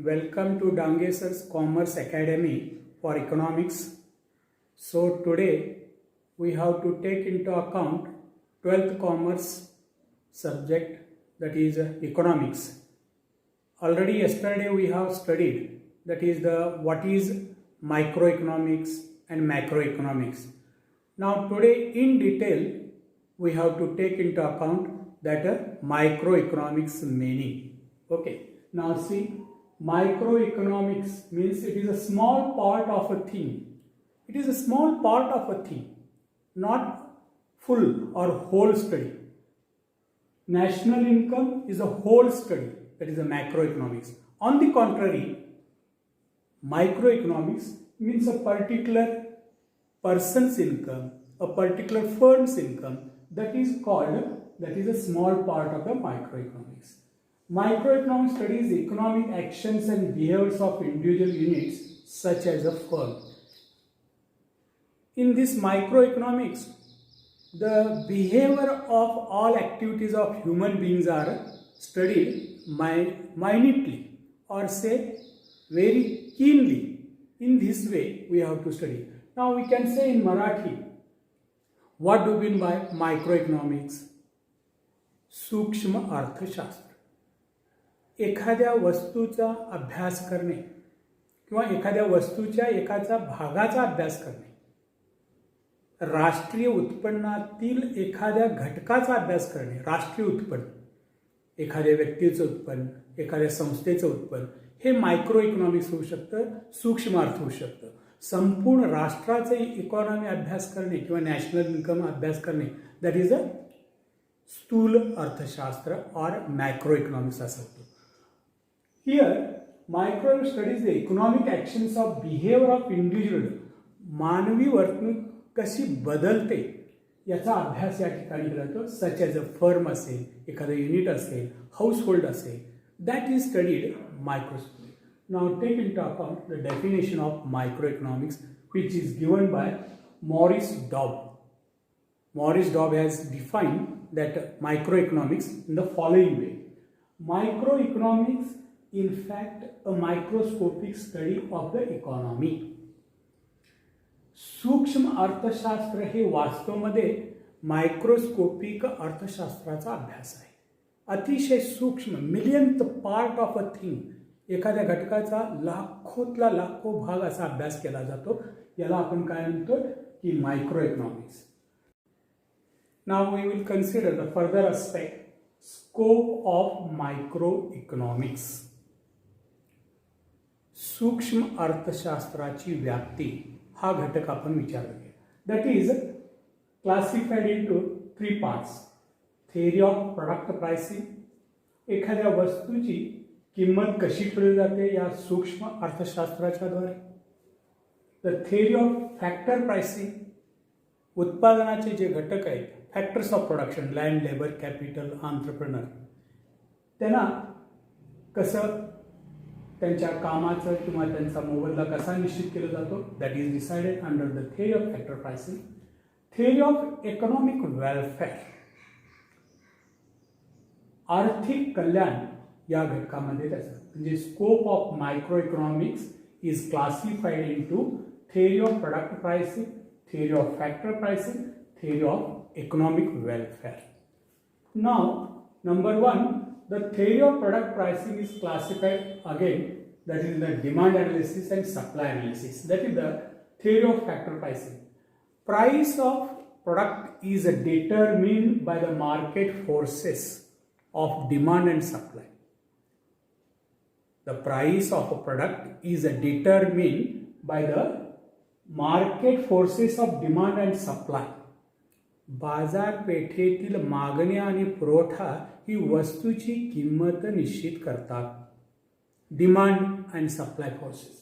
welcome to Dangeser's Commerce Academy for Economics. So today we have to take into account 12th commerce subject, that is economics. Already yesterday we have studied, that is what is microeconomics and macroeconomics. Now today in detail we have to take into account that microeconomics meaning. Okay, now see, microeconomics means it is a small part of a thing. It is a small part of a thing, not full or whole study. National income is a whole study, that is a macroeconomics. On the contrary, microeconomics means a particular person's income, a particular firm's income, that is a small part of the microeconomics. Microeconomics studies economic actions and behaviors of individual units such as a firm. In this microeconomics, the behavior of all activities of human beings are studied minutely, or say very keenly. In this way we have to study. Now we can say in Marathi, what do we mean by microeconomics? सूक्ष्म अर्थशास्त्र. एखाद्या वस्तूचा अभ्यास करणे किंवा एखाद्या वस्तूच्या एकाचा भागाचा अभ्यास करणे, राष्ट्रीय उत्पन्नातील एखाद्या घटकाचा अभ्यास करणे. राष्ट्रीय उत्पन्न, एखाद्या व्यक्तीचं उत्पन्न, एखाद्या संस्थेचं उत्पन्न, हे मायक्रो इकॉनॉमिक्स होऊ शकतं, सूक्ष्म अर्थ होऊ शकतं. संपूर्ण राष्ट्राचे इकॉनॉमी अभ्यास करणे किंवा नॅशनल इन्कम अभ्यास करणे, दॅट इज अ स्थूल अर्थशास्त्र और मॅक्रो इकॉनॉमिक्स असं होतं. Here micro studies the economic actions of behaviour of individual. मानवी वर्तणूक कशी बदलते याचा अभ्यास या ठिकाणी केला जातो. सच ॲज अ फर्म असेल, एखादं युनिट असेल, हाऊसहोल्ड असेल, that is studied microscope. Now take into account the definition of microeconomics, which is given by Maurice Dobb. Maurice Dobb has defined that microeconomics in the following way. Microeconomics, in fact, a microscopic study of the economy. सूक्ष्म अर्थशास्त्र हे वास्तवमध्ये microscopic अर्थशास्त्राचा अभ्यास आहे. अतिशय सूक्ष्म, मिलियन्थ part of a thing, एखाद्या घटकाचा लाखोतला लाखो भाग असा अभ्यास केला जातो. याला आपण काय म्हणतो की micro economics. Now we will consider the further aspect, scope of micro economics. सूक्ष्म अर्थशास्त्राची व्याप्ती हा घटक आपण विचारला. That is classified into 3 parts. Theory of product pricing, एखाद्या वस्तूची किंमत कशी ठरवली जाते या सूक्ष्म अर्थशास्त्राच्या द्वारे. The theory of factor pricing, उत्पादनाचे जे घटक आहेत, factors of production, land, labour, capital, entrepreneur, त्यांना कसं त्यांच्या कामाचं किंवा त्यांचा मोबदला कसा निश्चित केला जातो, that is decided under the theory of factor pricing. Theory of economic welfare, आर्थिक कल्याण या घटकामध्ये त्याचं म्हणजे scope of micro economics is classified into theory of product pricing, theory of factor pricing, theory of economic welfare. Now number 1, the theory of product pricing is classified again, that is the demand analysis and supply analysis. That is the theory of factor pricing. Price of product is determined by the market forces of demand and supply. The price of a product is determined by the market forces of demand and supply. बाजारपेठेतील मागणी आणि पुरवठा ही वस्तूची किंमत निश्चित करतात. Demand and supply forces.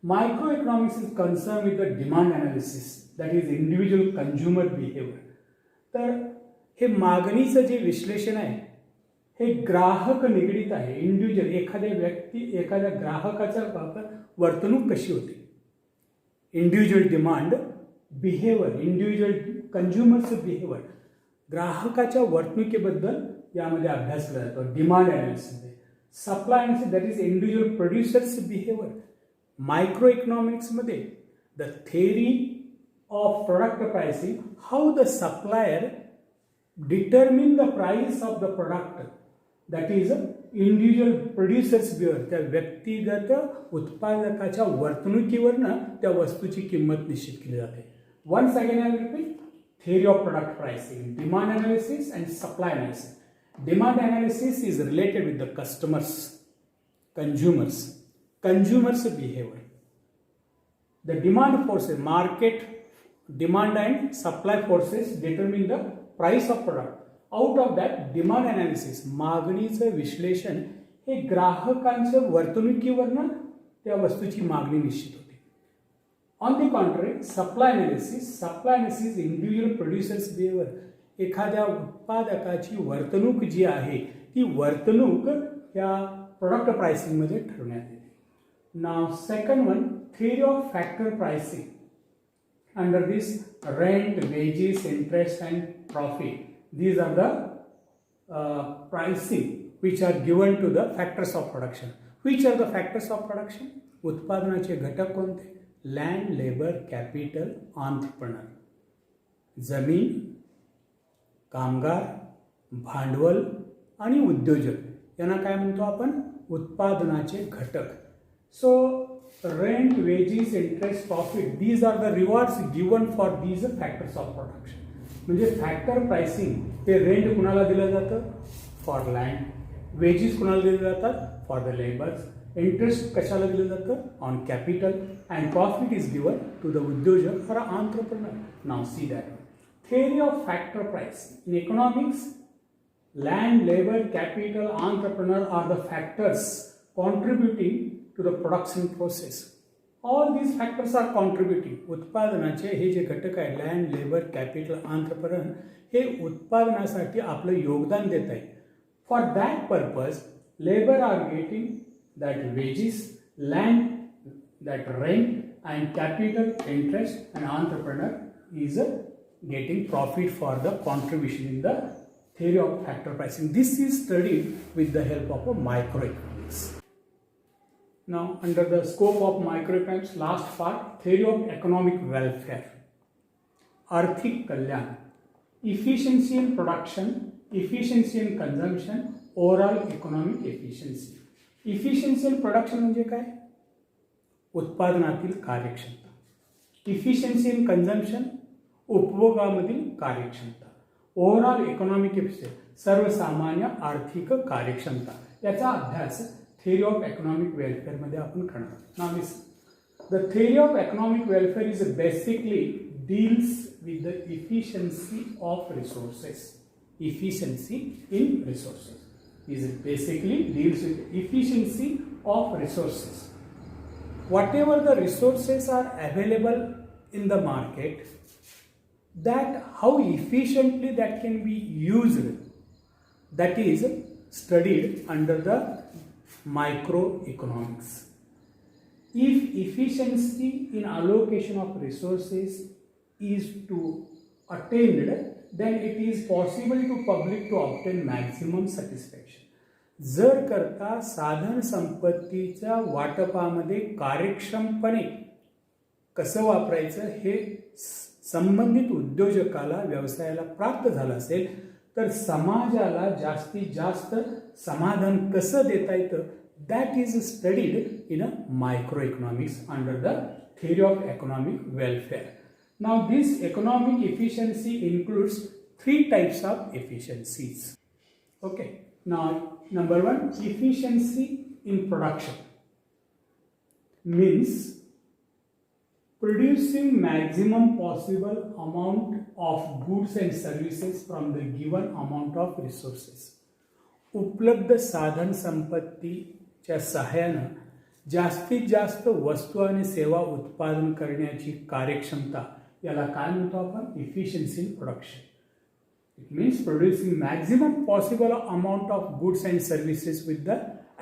Micro economics is concern with the demand analysis, that is individual consumer behaviour. तर हे मागणीचं जे विश्लेषण आहे हे ग्राहक निगडीत आहे. इंडिव्हिज्युअल, एखाद्या व्यक्ती, एखाद्या ग्राहकाच्या वर्तणूक कशी होते. इंडिव्हिज्युअल डिमांड बिहेवियर, इंडिव्हिज्युअल कंझ्युमरचं बिहेवियर, ग्राहकाच्या वर्तणुकीबद्दल यामध्ये अभ्यास केला जातो डिमांड अनालिसिसमध्ये. Supply analysis that is individual producers behaviour. Micro इकॉनॉमिक्समध्ये the theory of product pricing, how the supplier determine the price of the product, that is individual producers behaviour. त्या व्यक्तिगत उत्पादकाच्या वर्तणुकीवरनं त्या वस्तूची किंमत निश्चित केली जाते. Once again I repeat, theory of product pricing, demand analysis and supply analysis. Demand analysis is related with the customers, consumers behavior. The demand forces, market demand and supply forces determine the price of product. Out of that, demand analysis, मागणीचं विश्लेषण हे ग्राहकांच्या वर्तणुकीवरनं त्या वस्तूची मागणी निश्चित होते. On the contrary, supply analysis individual producers behavior. एखाद्या उत्पादकाची वर्तणूक जी आहे ती वर्तणूक त्या प्रोडक्ट प्राइसिंग मध्ये ठरवण्यात येते. Now second one, theory of factor pricing. Under this, rent, wages, interest and profit, these are the pricing which are given to the factors of production. Which are the factors of production? उत्पादनाचे घटक कोणते? Land, labour, capital, entrepreneur. जमीन, कामगार, भांडवल आणि उद्योजक यांना काय म्हणतो आपण? उत्पादनाचे घटक. So rent, wages, interest, profit, these are the rewards given for these factors of production. म्हणजे फॅक्टर प्राइसिंग हे रेंट कुणाला दिलं जातं? For land. वेजेस कुणाला दिले जातात? For the labours. इंटरेस्ट कशाला दिलं जातं? On capital. And profit is given to the उद्योजक और entrepreneur. Now see that. Theory of factor pricing. In economics, land, labor, capital, entrepreneur are the factors contributing to the production process. All these factors are contributing. उत्पादनाचे हे जे घटक आहे, land, labour, capital, entrepreneur, हे उत्पादनासाठी आपलं योगदान देत आहे. For that purpose, labor are getting that wages, land, that rent, and capital, interest, and entrepreneur is getting profit for the contribution in the theory of factor pricing. This is studied with the help of a microeconomics. Now, under the scope of microeconomics, last part, theory of economic welfare. Arthik kalyan, efficiency in production, efficiency in consumption, overall economic efficiency. Efficiency in production म्हणजे काय? उत्पादनातील कार्यक्षमता. Efficiency इन consumption, उपभोगामधील कार्यक्षमता. Overall economic efficiency, सर्वसामान्य आर्थिक कार्यक्षमता. याचा अभ्यास थेअरी ऑफ इकॉनॉमिक वेलफेअर मध्ये आपण करणार. Now this, the theory of economic welfare is basically deals with the efficiency of resources. Efficiency in resources is basically deals with efficiency of resources. Whatever the resources are available in the market, that how efficiently that can be used, that is studied under the microeconomics. If efficiency in allocation of resources is to attained, then it is possible to public to obtain maximum satisfaction. जर करता साधन संपत्तीच्या वाटपामध्ये कार्यक्षमपणे कसं वापरायचं हे संबंधित उद्योजकाला, व्यवसायाला प्राप्त झालं असेल तर समाजाला जास्तीत जास्त समाधान कसं देता येतं, that is studied in a microeconomics under the theory of economic welfare. Now, this economic efficiency includes 3 types of efficiencies. Okay. Now, number one, efficiency in production means producing maximum possible amount of goods and services from the given amount of resources. उपलब्ध साधन संपत्तीच्या सहाय्याने जास्तीत जास्त वस्तू आणि सेवा उत्पादन करण्याची कार्यक्षमता याला काय म्हणतो आपण? Efficiency in production. It means producing maximum possible amount of goods and services with the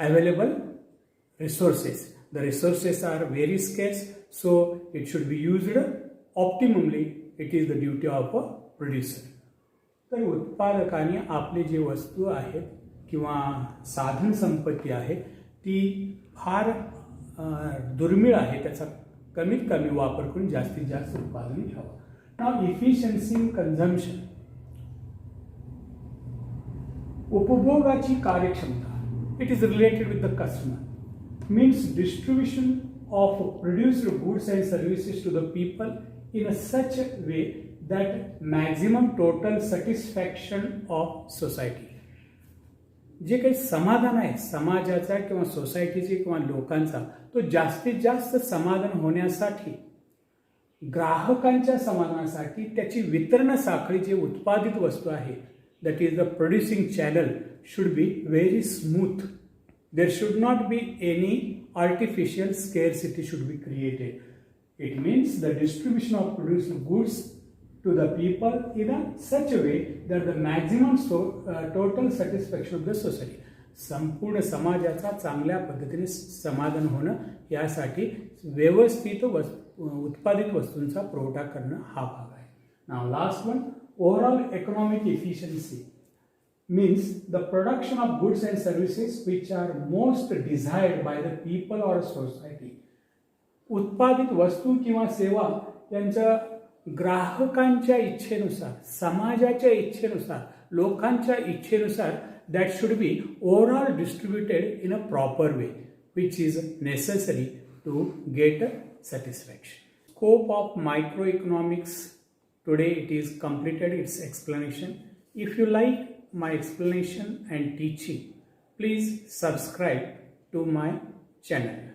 available resources. The resources are very scarce, so it should be used optimally. It is the duty of a producer. तर उत्पादकाने आपले जे वस्तू आहेत किंवा साधन संपत्ती आहे ती फार दुर्मिळ आहे, त्याचा कमीत कमी वापर करून जास्तीत जास्त उत्पादन घ्यावं. नाव इफिशियन्सी इन कन्झम्पशन, उपभोगाची कार्यक्षमता, it is related with the customer, means distribution of produced goods and services to the people in a such a way that maximum total satisfaction of society. जे काही समाधान आहे समाजाचा किंवा सोसायटीचे किंवा लोकांचा, तो जास्तीत जास्त समाधान होण्यासाठी, ग्राहकांच्या समाधानासाठी त्याची वितरण साखळी जी उत्पादित वस्तू आहे, that is the producing channel should be very smooth. There should not be any artificial scarcity should be created. It means the distribution of produced goods to the people in a such a way that the maximum total satisfaction of the society. संपूर्ण समाजाचा चांगल्या पद्धतीने समाधान होणं यासाठी व्यवस्थित उत्पादित वस्तूंचा पुरवठा करणं हा भाग आहे. Now last one, overall economic efficiency means the production of goods and services which are most desired by the people or society. उत्पादित वस्तू किंवा सेवा त्यांच्या ग्राहकांच्या इच्छेनुसार, समाजाच्या इच्छेनुसार, लोकांच्या इच्छेनुसार that should be overall distributed in a proper way which is necessary to get satisfaction. Scope of microeconomics, today it is completed its explanation. If you like my explanation and teaching, please subscribe to my channel.